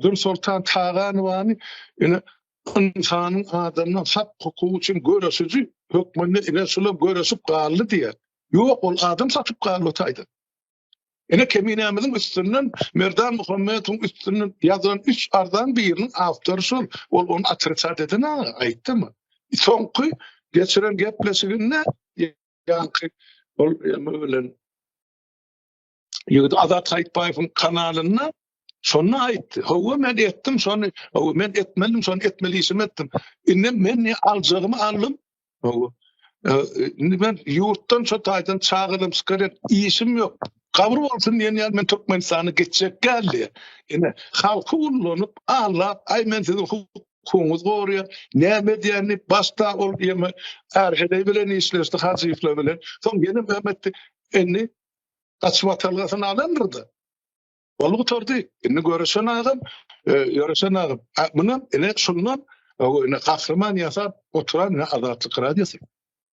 Dur Sultan Tağanwany ine insanın adamdan hak hukuku için göresici hükmünde ine sulap göresip gallı diye. Yok ol adam satıp gallı taydı. Ine keminamizin üstünden Merdan Muhammed'in üstünden yazılan 3 ardan birinin avtoru sol. Ol onu atırçat edin ayıttı mı? Sonku geçiren geplesiginde yankı ol öyle Azat Saytbayev'in kanalına sonra aitti. Hava men ettim sonra hava men etmedim sonra etmeliyim ettim. İnne men ne alacağımı aldım. Hava. Ben yurttan çataydan çağırdım sıkarım. İşim yok. Kabur olsun diye men Türkmenistan'a geçecek geldi. Yine halkı ullanıp Allah ay men sizin hukukunuz doğruya. Ne medyani basta ol diye erhede bilen işleşti hazifle bilen. Son yine Mehmet'ti enni kaçmatalgasını alandırdı. Vallahi tordu. İnne göresen ağam, göresen ağam. Buna ene şundan o ene kahraman yasa oturan ne azatlık radyosu.